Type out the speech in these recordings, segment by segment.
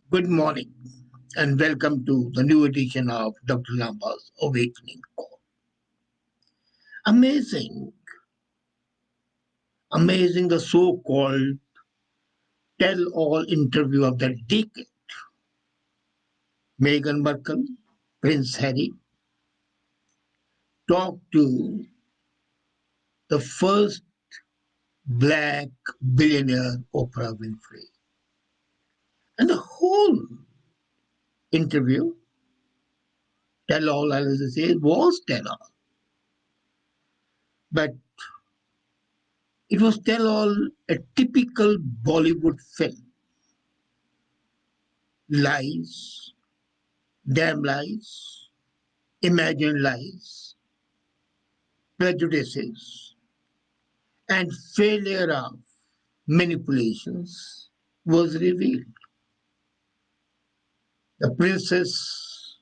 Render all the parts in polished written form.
Good morning and welcome to the new edition of Dr.Lamba's Awakening Call. Amazing, amazing the so called tell all interview of the decade. Meghan Markle, Prince Harry talked to the first black billionaire, Oprah Winfrey. And the whole interview, tell all, as I say, was tell all. But it was tell all a typical Bollywood film. Lies, damn lies, imagined lies, prejudices, and failure of manipulations was revealed. The princess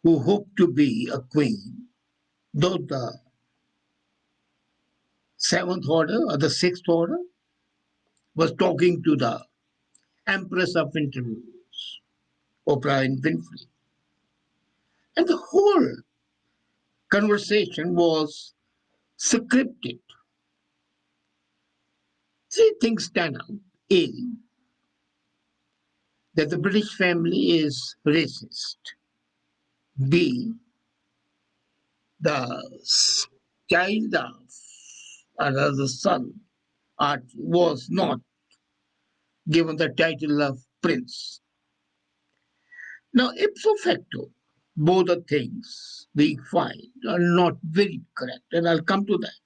who hoped to be a queen, though the seventh order or the sixth order, was talking to the empress of interviews, Oprah Winfrey. And the whole conversation was scripted. Three things stand out. A, that the British family is racist. B, the child of, or the son, was not given the title of prince. Now, ipso facto, both the things we find are not very correct, and I'll come to that.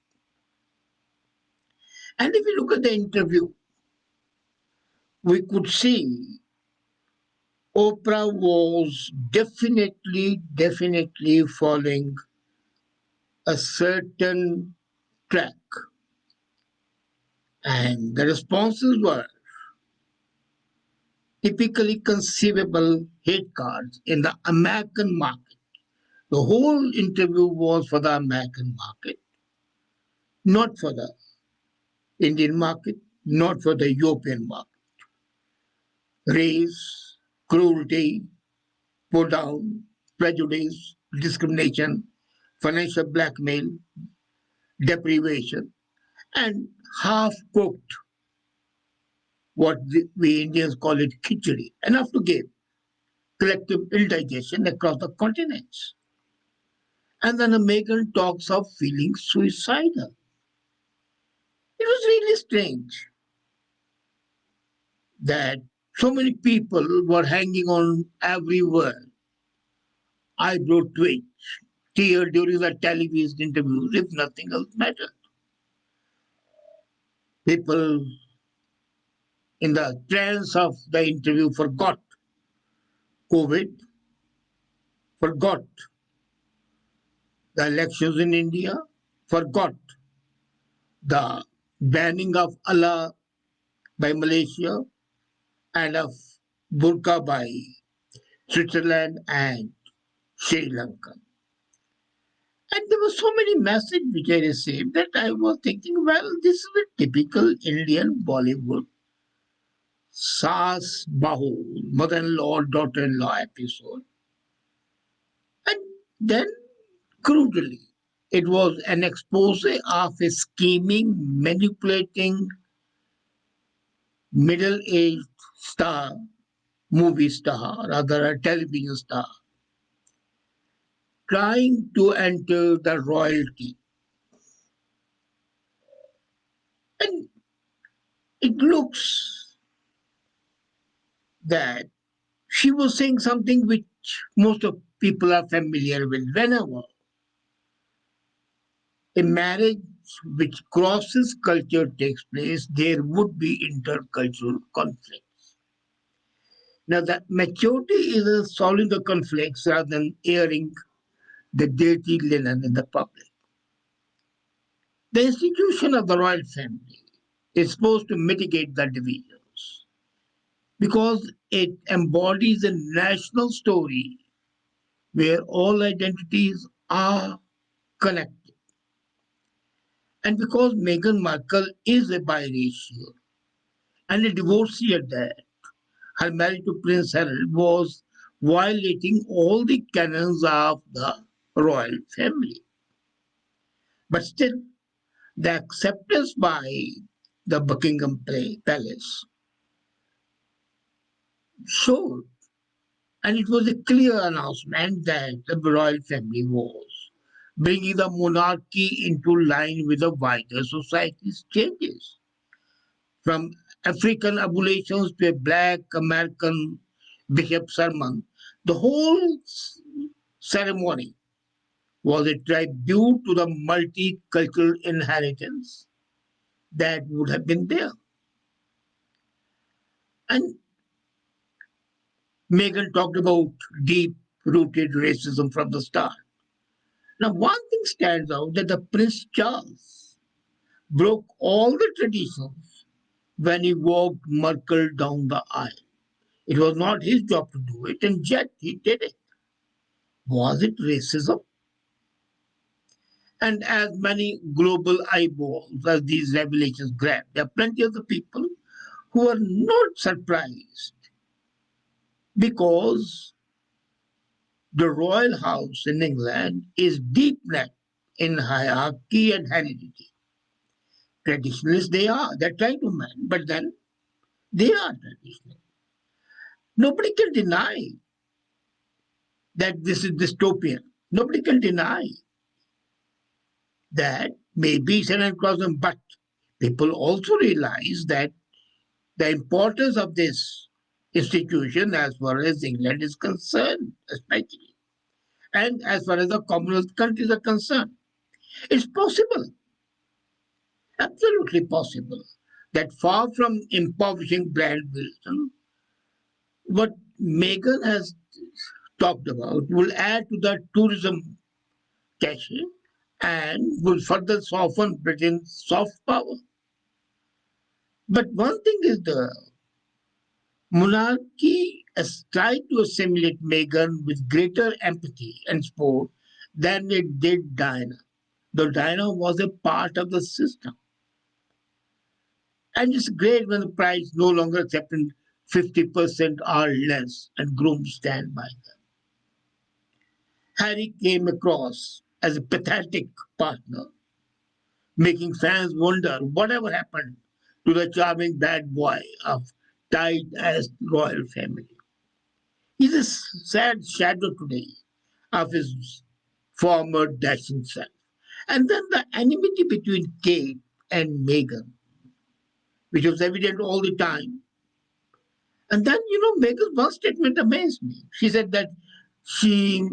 And if you look at the interview, we could see Oprah was definitely following a certain track. And the responses were typically conceivable hate cards in the American market. The whole interview was for the American market, not for the Indian market, not for the European market. Race, cruelty, put down, prejudice, discrimination, financial blackmail, deprivation, and half cooked, what we Indians call it khichdi, enough to give collective indigestion across the continents. And then Megan talks of feeling suicidal. It was really strange that so many people were hanging on every word. Eyebrow twitch, tear during the television interviews, if nothing else mattered. People in the trance of the interview forgot COVID, forgot the elections in India, forgot the banning of Allah by Malaysia and of burqa by Switzerland and Sri Lanka. And there were so many messages which I received that I was thinking, well, this is a typical Indian Bollywood Saas Bahu, mother in law, daughter in law episode. And then, crudely, it was an expose of a scheming, manipulating, middle aged star, movie star, rather a television star, trying to enter the royalty. And it looks that she was saying something which most of people are familiar with. Whenever a marriage which crosses culture takes place, there would be intercultural conflicts. Now, the maturity is in solving the conflicts rather than airing the dirty linen in the public. The institution of the royal family is supposed to mitigate the divisions because it embodies a national story where all identities are connected. And because Meghan Markle is a biracial and a divorcee at that. Her marriage to Prince Harold was violating all the canons of the royal family. But still, the acceptance by the Buckingham Palace showed, and it was a clear announcement that the royal family was bringing the monarchy into line with the wider society's changes. From African ablutions to a black American bishop sermon, the whole ceremony was a tribute to the multicultural inheritance that would have been there. And Meghan talked about deep rooted racism from the start. Now, one thing stands out that the Prince Charles broke all the traditions when he walked Merkel down the aisle. It was not his job to do it, and yet he did it. Was it racism? And as many global eyeballs as these revelations grab, there are plenty of the people who are not surprised because the royal house in England is deep neck in hierarchy and heredity. Traditionalists they are, they're trying to man, but then they are traditional. Nobody can deny that this is dystopian. Nobody can deny that maybe it's an encroachment, but people also realize that the importance of this institution as far as England is concerned, especially, and as far as the Commonwealth countries are concerned. It's possible, absolutely possible, that far from impoverishing brand wisdom, what Megan has talked about will add to the tourism cachet and will further soften Britain's soft power. But one thing is the monarchy has tried to assimilate Meghan with greater empathy and support than it did Diana, though Diana was a part of the system. And it's great when the prize no longer accepting 50% or less and grooms stand by them. Harry came across as a pathetic partner, making fans wonder whatever happened to the charming bad boy of tight as royal family. He's a sad shadow today of his former dashing self. And then the enmity between Kate and Meghan, which was evident all the time. And then, Meghan's one statement amazed me. She said that she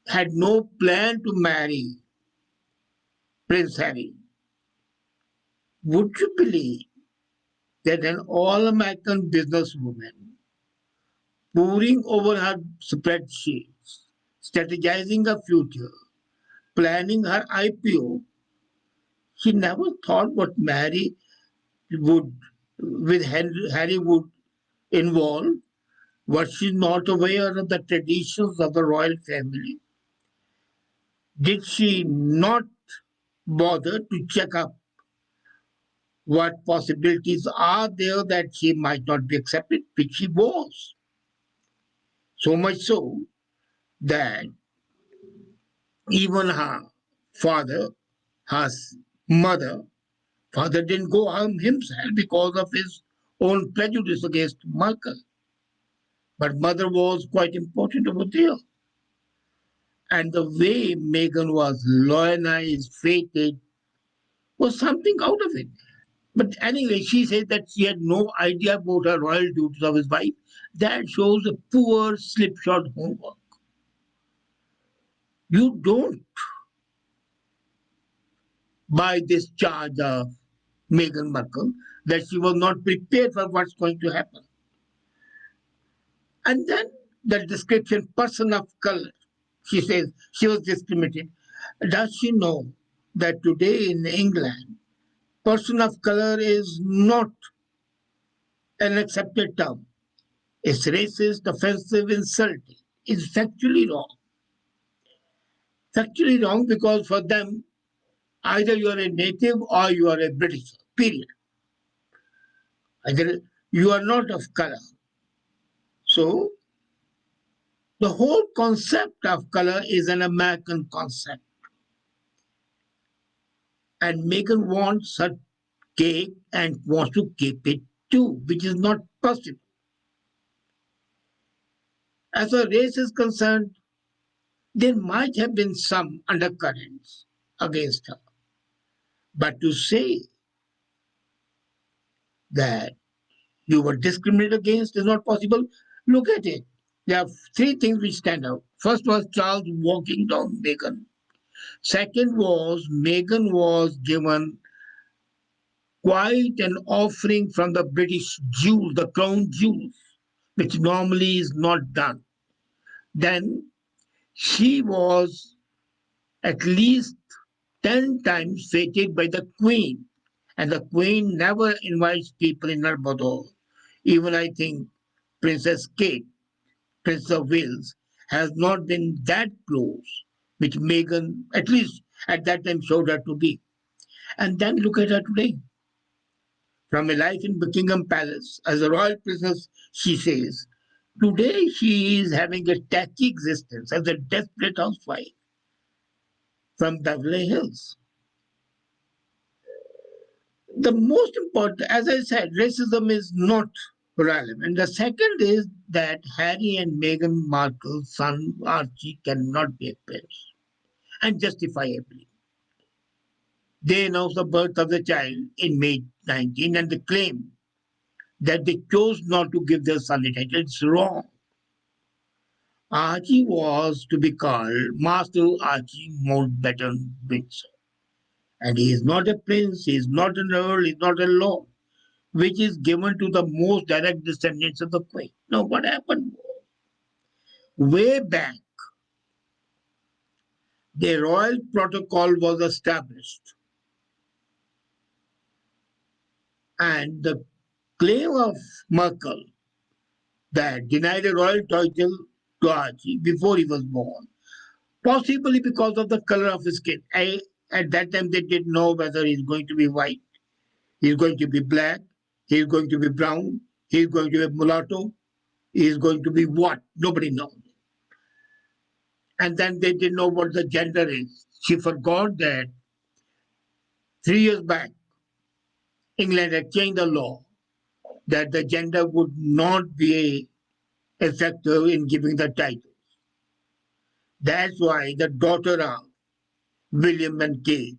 had no plan to marry Prince Harry. Would you believe that an all American businesswoman poring over her spreadsheets, strategizing her future, planning her IPO, she never thought what Mary would with Harry would involve. Was she not aware of the traditions of the royal family? Did she not bother to check up what possibilities are there that she might not be accepted, which she was? So much so that even her father, her mother, father didn't go harm himself because of his own prejudice against Michael. But mother was quite important over there. And the way Megan was lionized, fated, was something out of it. But anyway, she said that she had no idea about her royal duties of his wife. That shows a poor slipshod homework. You don't buy this charge of Meghan Markle that she was not prepared for what's going to happen. And then the description, person of color, she says she was discriminated. Does she know that today in England, person of color is not an accepted term? It's racist, offensive, insulting. It's factually wrong. Factually wrong because for them, either you are a native or you are a British, period. Either you are not of color. So the whole concept of color is an American concept. And Megan wants her cake and wants to keep it too, which is not possible. As far as race is concerned, there might have been some undercurrents against her. But to say that you were discriminated against is not possible. Look at it. There are three things which stand out. First was Charles walking down Megan. Second was Megan was given quite an offering from the British jewels, the crown jewels, which normally is not done. Then she was at least 10 times feted by the Queen, and the Queen never invites people in her boudoir. Even I think Princess Kate, Prince of Wales, has not been that close, which Meghan, at least at that time, showed her to be. And then look at her today. From a life in Buckingham Palace as a royal princess, she says, today she is having a tacky existence as a desperate housewife from Beverly Hills. The most important, as I said, racism is not relevant. The second is that Harry and Meghan Markle's son Archie cannot be a prince, and justifiably. They announced the birth of the child in May 19 and they claim that they chose not to give their son a title. It's wrong. Archie was to be called Master Archie Mountbatten Windsor. And he is not a prince, he is not an earl, he is not a lord, which is given to the most direct descendants of the queen. Now, what happened was, way back, the royal protocol was established, and the claim of Merkel that denied a royal title to Archie before he was born, possibly because of the color of his skin. At that time, they didn't know whether he's going to be white, he's going to be black, he's going to be brown, he's going to be mulatto, he's going to be what? Nobody knows. And then they didn't know what the gender is. She forgot that 3 years back, England had changed the law that the gender would not be effective in giving the title. That's why the daughter of William and Kate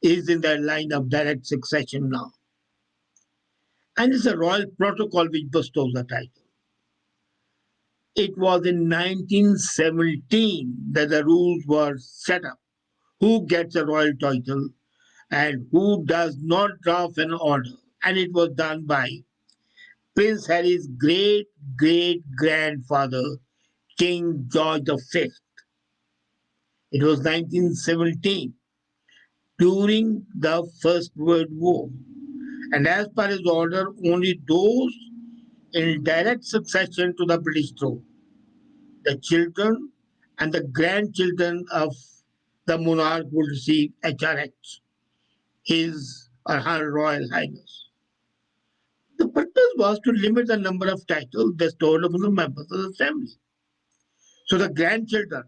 is in the line of direct succession now. And it's a royal protocol which bestows the title. It was in 1917 that the rules were set up. Who gets a royal title and who does not draft an order. And it was done by Prince Harry's great great grandfather, King George V. It was 1917 during the First World War. And as per his order, only those in direct succession to the British throne, the children and the grandchildren of the monarch would receive HRH, His or Her Royal Highness. The purpose was to limit the number of titles bestowed upon the members of the family. So the grandchildren,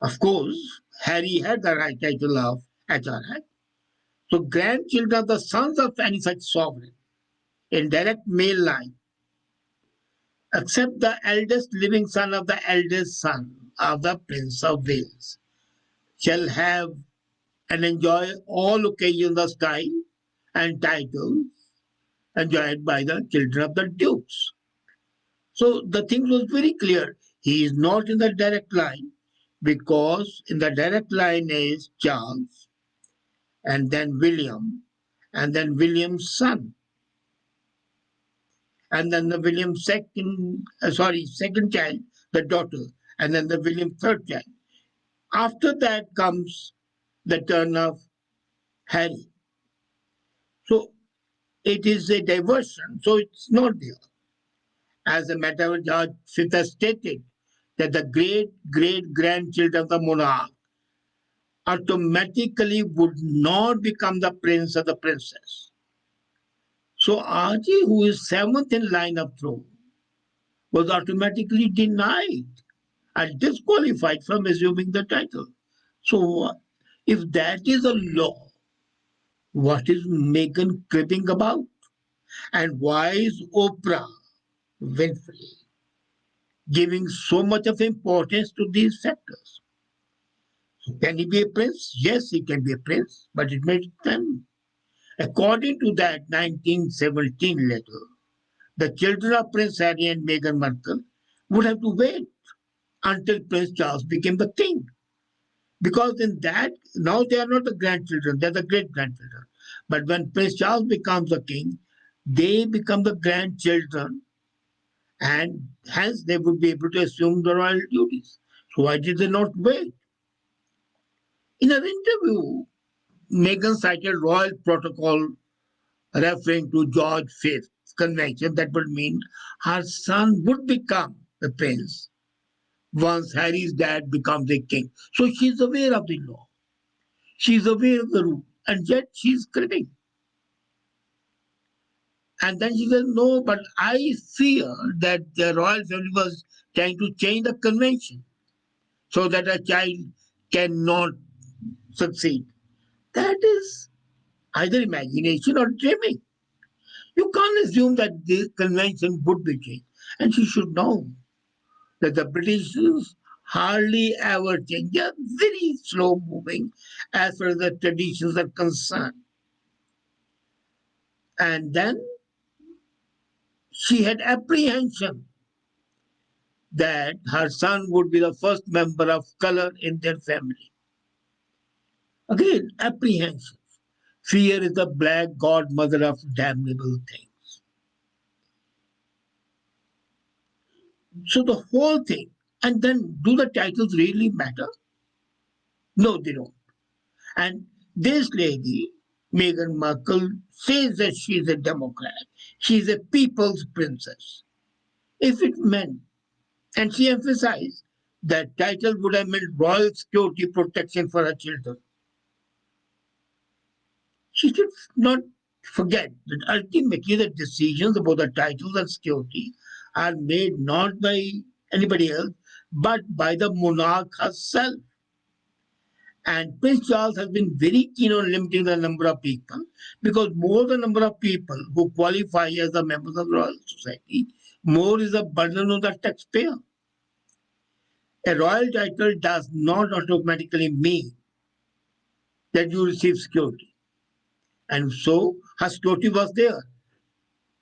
of course, Harry had the right title of HRH. So grandchildren, the sons of any such sovereign, in direct male line, except the eldest living son of the eldest son of the Prince of Wales, shall have and enjoy all occasions of style and titles enjoyed by the children of the dukes. So the thing was very clear. He is not in the direct line because in the direct line is Charles and then William and then William's son and then the William second child, the daughter, and then the William third child. After that comes the turn of Harry. So it is a diversion. So it's not there. As a matter of George V has stated that the great great grandchildren of the monarch automatically would not become the prince or the princess. So RJ, who is seventh in line of throne, was automatically denied and disqualified from assuming the title. So, if that is a law, what is Meghan cribbing about? And why is Oprah Winfrey giving so much of importance to these factors? Can he be a prince? Yes, he can be a prince, but it makes them. According to that 1917 letter, the children of Prince Harry and Meghan Markle would have to wait until Prince Charles became the king. Because in that, now they are not the grandchildren, they're the great grandchildren. But when Prince Charles becomes the king, they become the grandchildren, and hence they would be able to assume the royal duties. So why did they not wait? In an interview, Meghan cited royal protocol referring to George V's convention that would mean her son would become the prince once Harry's dad becomes a king. So she's aware of the law. She's aware of the rule, and yet she's cribbing. And then she says, no, but I fear that the royal family was trying to change the convention so that a child cannot succeed. That is either imagination or dreaming. You can't assume that this convention would be changed. And she should know that the Britishers hardly ever change. They are very slow moving as far as the traditions are concerned. And then she had apprehension that her son would be the first member of color in their family. Again, apprehension. Fear is the black godmother of damnable things. So the whole thing, and then do the titles really matter? No, they don't. And this lady, Meghan Markle, says that she's a Democrat. She's a people's princess. If it meant, and she emphasized that title would have meant royal security protection for her children. She should not forget that ultimately the decisions about the titles and security are made not by anybody else, but by the monarch herself. And Prince Charles has been very keen on limiting the number of people because more the number of people who qualify as the members of the Royal Society, more is the burden on the taxpayer. A royal title does not automatically mean that you receive security. And so her security was there.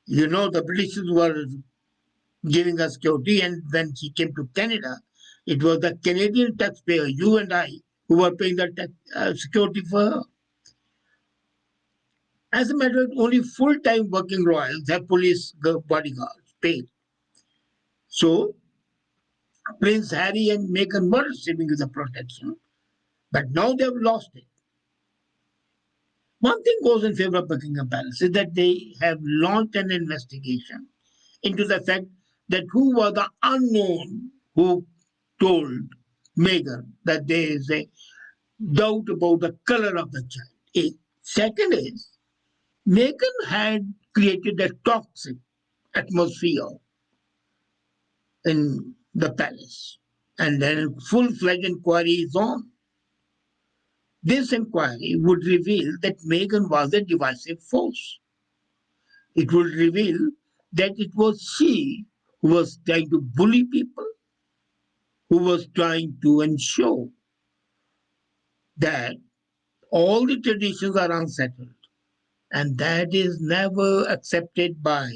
You know, the British were giving us security, and when she came to Canada, it was the Canadian taxpayer, you and I, who were paying the security for her. As a matter of fact, only full-time working royals have police bodyguards paid. So Prince Harry and Meghan were receiving the protection, but now they've lost it. One thing goes in favor of Buckingham Palace is that they have launched an investigation into the fact that who was the unknown who told Meghan that there is a doubt about the color of the child. A second is Meghan had created a toxic atmosphere in the palace, and then full-fledged inquiry is on. This inquiry would reveal that Meghan was a divisive force. It would reveal that it was she who was trying to bully people, who was trying to ensure that all the traditions are unsettled, and that is never accepted by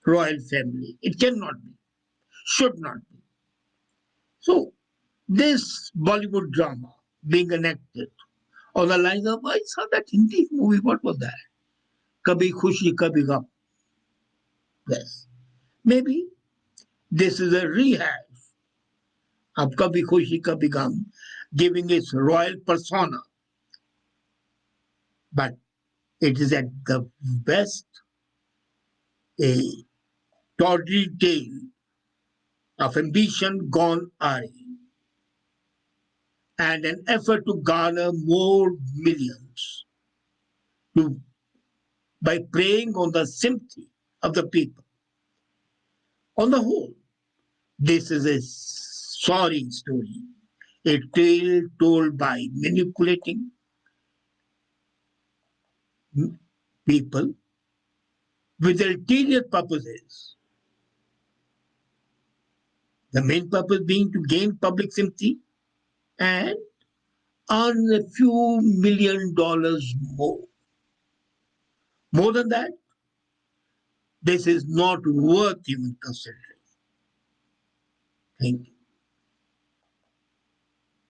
royal family. It cannot be, should not be. So this Bollywood drama being enacted on the lines of, I saw that Hindi movie, what was that? Kabhi Khushi Kabhi Gham. Yes. Maybe this is a rehash of Kabhi Khushi Kabhi Gham, giving its royal persona, but it is at the best a tawdry tale of ambition gone awry and an effort to garner more millions to by preying on the sympathy of the people. On the whole, this is a sorry story, a tale told by manipulating people with ulterior purposes. The main purpose being to gain public sympathy and earn a few $1 million more. More than that, this is not worth even considering. Thank you.